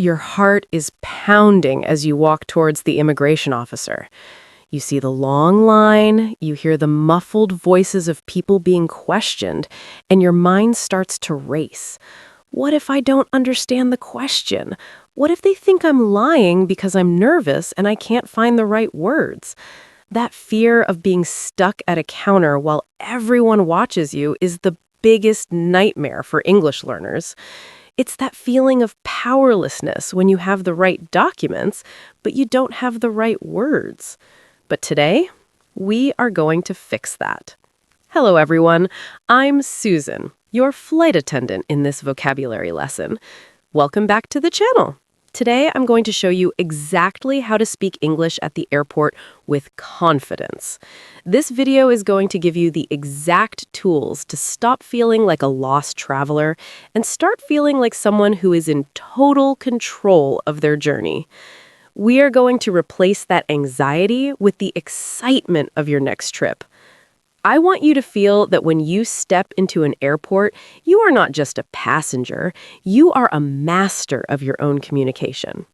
Your heart is pounding as you walk towards the immigration officer. You see the long line, you hear the muffled voices of people being questioned, and your mind starts to race. What if I don't understand the question? What if they think I'm lying because I'm nervous and I can't find the right words? That fear of being stuck at a counter while everyone watches you is the biggest nightmare for English learners. It's that feeling of powerlessness when you have the right documents, but you don't have the right words. But today, we are going to fix that. Hello, everyone. I'm Susan, your flight attendant in this vocabulary lesson. Welcome back to the channel. Today, I'm going to show you exactly how to speak English at the airport with confidence. This video is going to give you the exact tools to stop feeling like a lost traveler and start feeling like someone who is in total control of their journey. We are going to replace that anxiety with the excitement of your next trip. I want you to feel that when you step into an airport, you are not just a passenger, you are a master of your own communication.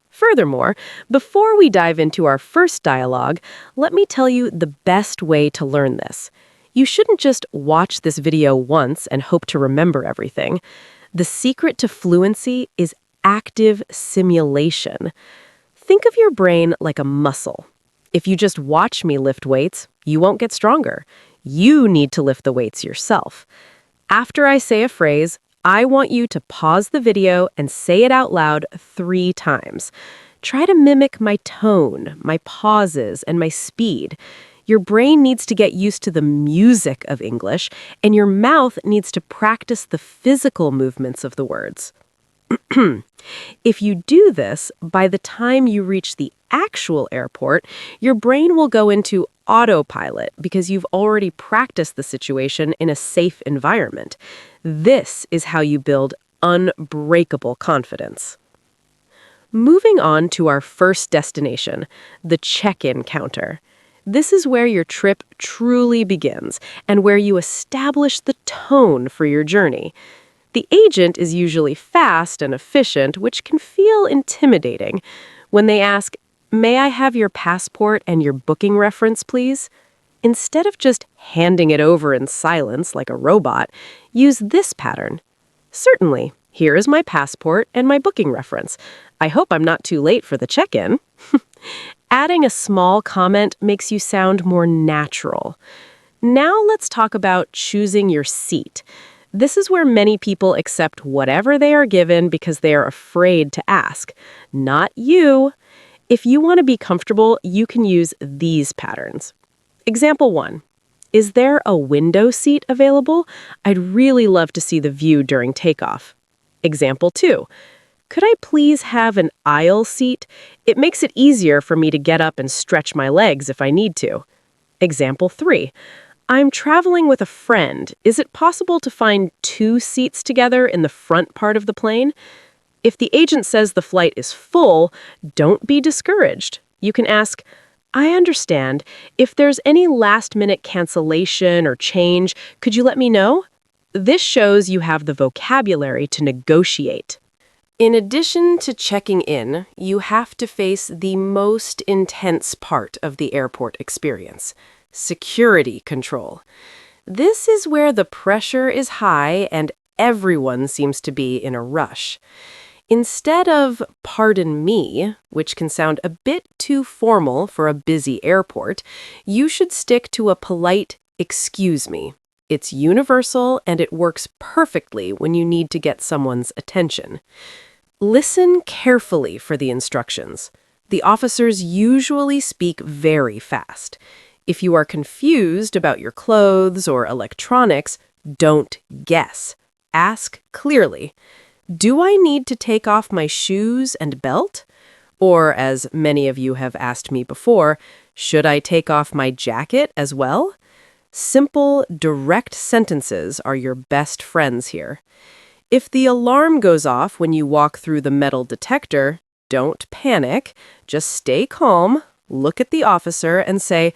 Furthermore, before we dive into our first dialogue, let me tell you the best way to learn this. You shouldn't just watch this video once and hope to remember everything. The secret to fluency is active simulation. Think of your brain like a muscle. If you just watch me lift weights, you won't get stronger. You need to lift the weights yourself. After I say a phrase, I want you to pause the video and say it out loud 3 times. Try to mimic my tone, my pauses, and my speed. Your brain needs to get used to the music of English, and your mouth needs to practice the physical movements of the words. If you do this, by the time you reach the actual airport, your brain will go into autopilot because you've already practiced the situation in a safe environment. This is how you build unbreakable confidence. Moving on to our first destination, the check-in counter. This is where your trip truly begins and where you establish the tone for your journey. The agent is usually fast and efficient, which can feel intimidating. When they ask, "May I have your passport and your booking reference, please?" Instead of just handing it over in silence like a robot, use this pattern. "Certainly, here is my passport and my booking reference. I hope I'm not too late for the check-in." Adding a small comment makes you sound more natural. Now let's talk about choosing your seat. This is where many people accept whatever they are given because they are afraid to ask. Not you. If you want to be comfortable, you can use these patterns. Example 1. Is there a window seat available? I'd really love to see the view during takeoff. Example 2. Could I please have an aisle seat? It makes it easier for me to get up and stretch my legs if I need to. Example 3. I'm traveling with a friend. Is it possible to find 2 seats together in the front part of the plane? If the agent says the flight is full, don't be discouraged. You can ask, "I understand. If there's any last-minute cancellation or change, could you let me know?" This shows you have the vocabulary to negotiate. In addition to checking in, you have to face the most intense part of the airport experience: security control. This is where the pressure is high and everyone seems to be in a rush. Instead of "pardon me," which can sound a bit too formal for a busy airport, you should stick to a polite "excuse me." It's universal and it works perfectly when you need to get someone's attention. Listen carefully for the instructions. The officers usually speak very fast. If you are confused about your clothes or electronics, don't guess. Ask clearly. "Do I need to take off my shoes and belt?" Or, as many of you have asked me before, "Should I take off my jacket as well?" Simple, direct sentences are your best friends here. If the alarm goes off when you walk through the metal detector, don't panic. Just stay calm, look at the officer, and say,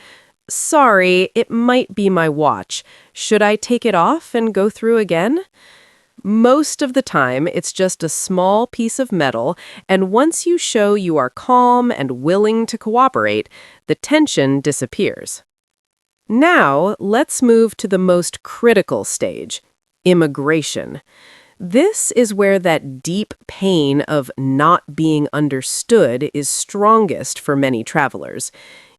"Sorry, it might be my watch. Should I take it off and go through again?" Most of the time, it's just a small piece of metal, and once you show you are calm and willing to cooperate, the tension disappears. Now, let's move to the most critical stage, immigration. This is where that deep pain of not being understood is strongest for many travelers.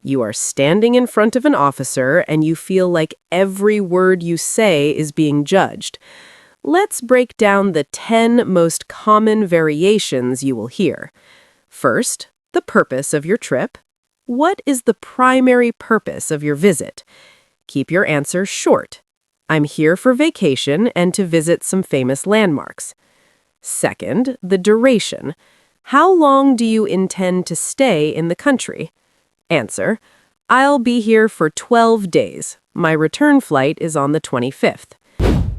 You are standing in front of an officer and you feel like every word you say is being judged. Let's break down the 10 most common variations you will hear. First, the purpose of your trip. What is the primary purpose of your visit? Keep your answer short. I'm here for vacation and to visit some famous landmarks. Second, the duration. How long do you intend to stay in the country? Answer, I'll be here for 12 days. My return flight is on the 25th.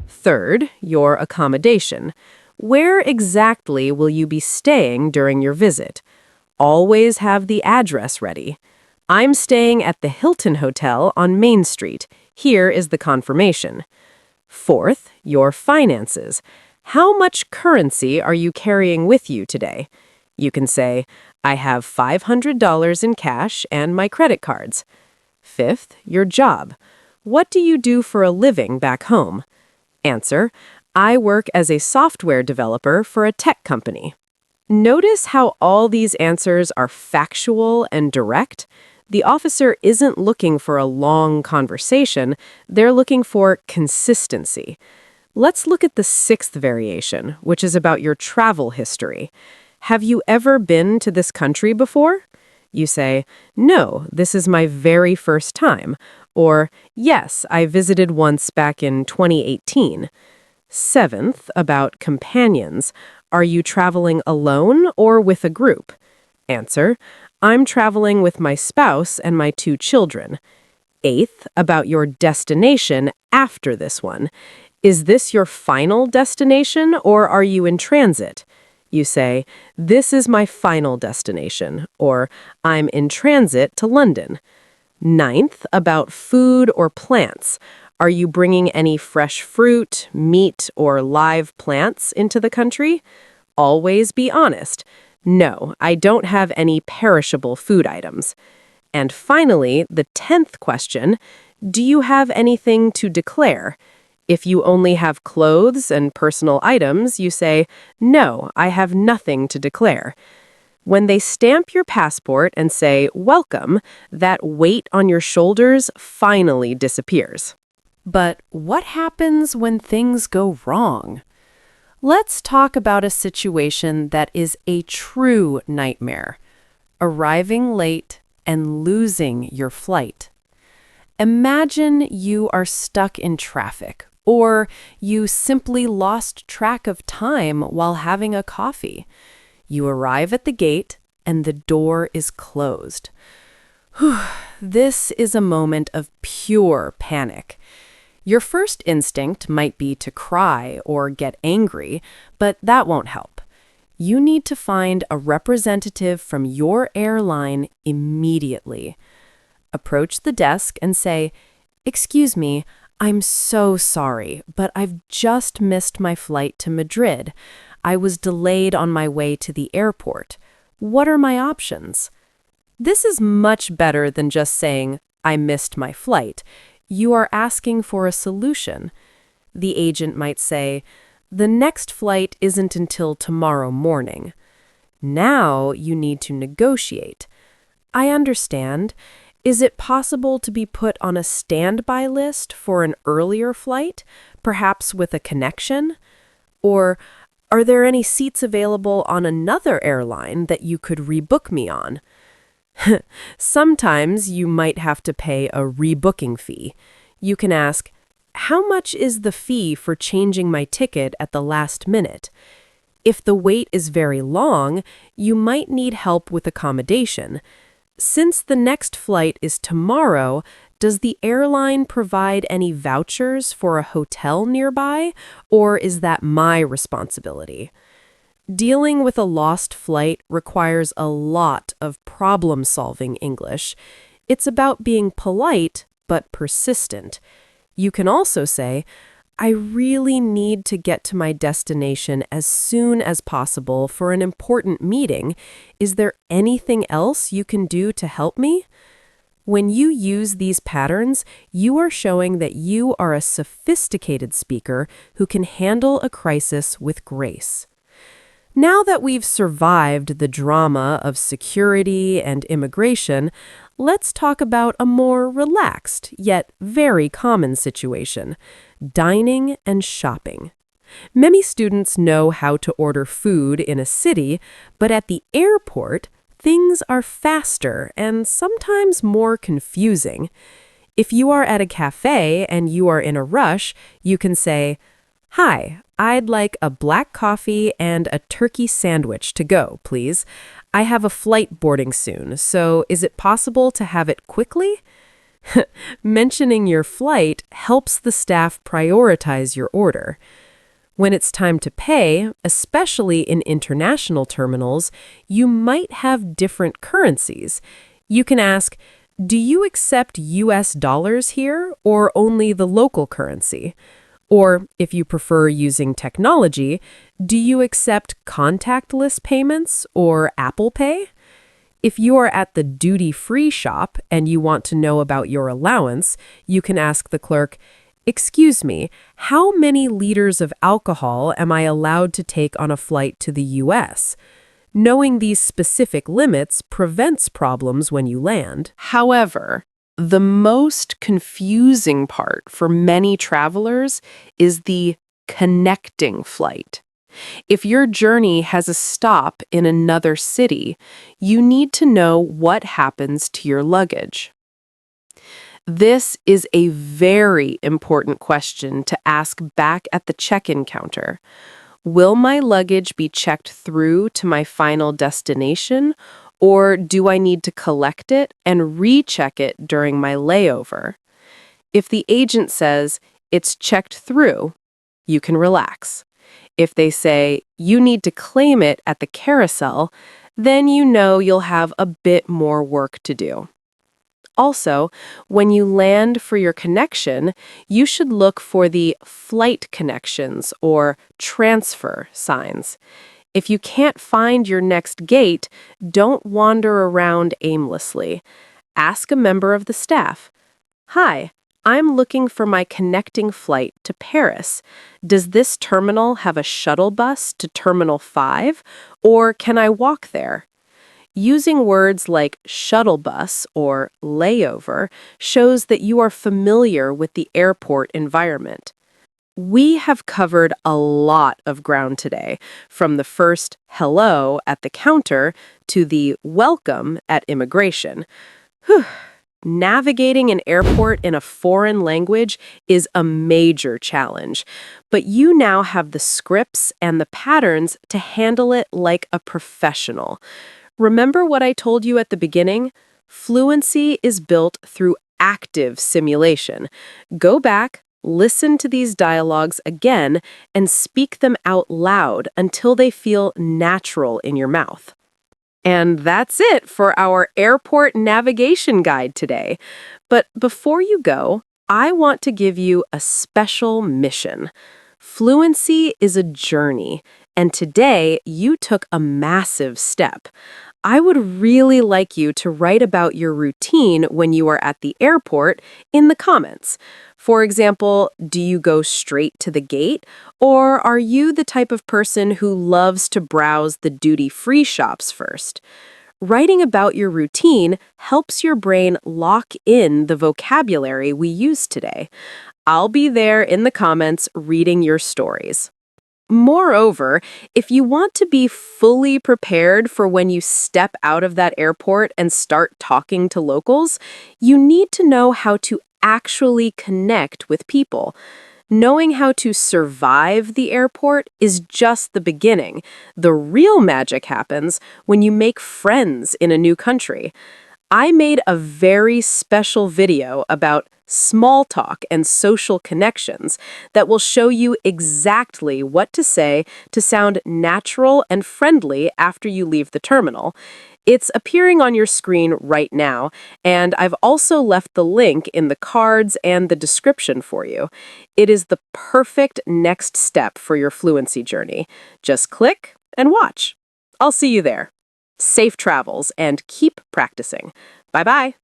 Third, your accommodation. Where exactly will you be staying during your visit? Always have the address ready. I'm staying at the Hilton Hotel on Main Street. Here is the confirmation. Fourth, your finances. How much currency are you carrying with you today? You can say, I have $500 in cash and my credit cards. Fifth, your job. What do you do for a living back home? Answer, I work as a software developer for a tech company. Notice how all these answers are factual and direct. The officer isn't looking for a long conversation, they're looking for consistency. Let's look at the sixth variation, which is about your travel history. Have you ever been to this country before? You say, no, this is my very first time. Or, yes, I visited once back in 2018. Seventh, about companions. Are you traveling alone or with a group? Answer, I'm traveling with my spouse and my 2 children. Eighth, about your destination after this one. Is this your final destination or are you in transit? You say, this is my final destination, or I'm in transit to London. Ninth, about food or plants. Are you bringing any fresh fruit, meat, or live plants into the country? Always be honest. No, I don't have any perishable food items. And finally, the 10th question, do you have anything to declare? If you only have clothes and personal items, you say, no, I have nothing to declare. When they stamp your passport and say, welcome, that weight on your shoulders finally disappears. But what happens when things go wrong? Let's talk about a situation that is a true nightmare. Arriving late and losing your flight. Imagine you are stuck in traffic, or you simply lost track of time while having a coffee. You arrive at the gate and the door is closed. This is a moment of pure panic. Your first instinct might be to cry or get angry, but that won't help. You need to find a representative from your airline immediately. Approach the desk and say, "Excuse me, I'm so sorry, but I've just missed my flight to Madrid. I was delayed on my way to the airport. What are my options?" This is much better than just saying, "I missed my flight." You are asking for a solution. The agent might say, "The next flight isn't until tomorrow morning." Now you need to negotiate. "I understand. Is it possible to be put on a standby list for an earlier flight, perhaps with a connection? Or are there any seats available on another airline that you could rebook me on?" Sometimes you might have to pay a rebooking fee. You can ask, "How much is the fee for changing my ticket at the last minute?" If the wait is very long, you might need help with accommodation. Since the next flight is tomorrow, does the airline provide any vouchers for a hotel nearby, or is that my responsibility? Dealing with a lost flight requires a lot of problem-solving English. It's about being polite but persistent. You can also say, I really need to get to my destination as soon as possible for an important meeting. Is there anything else you can do to help me? When you use these patterns, you are showing that you are a sophisticated speaker who can handle a crisis with grace. Now that we've survived the drama of security and immigration, let's talk about a more relaxed yet very common situation: dining and shopping. Many students know how to order food in a city, but at the airport, things are faster and sometimes more confusing. If you are at a cafe and you are in a rush, you can say, "Hi, I'd like a black coffee and a turkey sandwich to go, please. I have a flight boarding soon, so is it possible to have it quickly?" Mentioning your flight helps the staff prioritize your order. When it's time to pay, especially in international terminals, you might have different currencies. You can ask, "Do you accept US dollars here or only the local currency?" Or, if you prefer using technology, "Do you accept contactless payments or Apple Pay?" If you are at the duty-free shop and you want to know about your allowance, you can ask the clerk, "Excuse me, how many liters of alcohol am I allowed to take on a flight to the US?" Knowing these specific limits prevents problems when you land. However, the most confusing part for many travelers is the connecting flight. If your journey has a stop in another city, you need to know what happens to your luggage. This is a very important question to ask back at the check-in counter. Will my luggage be checked through to my final destination, or do I need to collect it and recheck it during my layover? If the agent says it's checked through, you can relax. If they say you need to claim it at the carousel, then you know you'll have a bit more work to do. Also, when you land for your connection, you should look for the flight connections or transfer signs. If you can't find your next gate, don't wander around aimlessly. Ask a member of the staff, "Hi, I'm looking for my connecting flight to Paris. Does this terminal have a shuttle bus to Terminal 5, or can I walk there?" Using words like shuttle bus or layover shows that you are familiar with the airport environment. We have covered a lot of ground today, from the first hello at the counter to the welcome at immigration. Whew. Navigating an airport in a foreign language is a major challenge, but you now have the scripts and the patterns to handle it like a professional. Remember what I told you at the beginning? Fluency is built through active simulation. Go back, listen to these dialogues again, and speak them out loud until they feel natural in your mouth. And that's it for our airport navigation guide today. But before you go, I want to give you a special mission. Fluency is a journey, and today you took a massive step. I would really like you to write about your routine when you are at the airport in the comments. For example, do you go straight to the gate, or are you the type of person who loves to browse the duty-free shops first? Writing about your routine helps your brain lock in the vocabulary we use today. I'll be there in the comments reading your stories. Moreover, if you want to be fully prepared for when you step out of that airport and start talking to locals, you need to know how to actually connect with people. Knowing how to survive the airport is just the beginning. The real magic happens when you make friends in a new country. I made a very special video about small talk and social connections that will show you exactly what to say to sound natural and friendly after you leave the terminal. It's appearing on your screen right now, and I've also left the link in the cards and the description for you. It is the perfect next step for your fluency journey. Just click and watch. I'll see you there. Safe travels and keep practicing. Bye bye.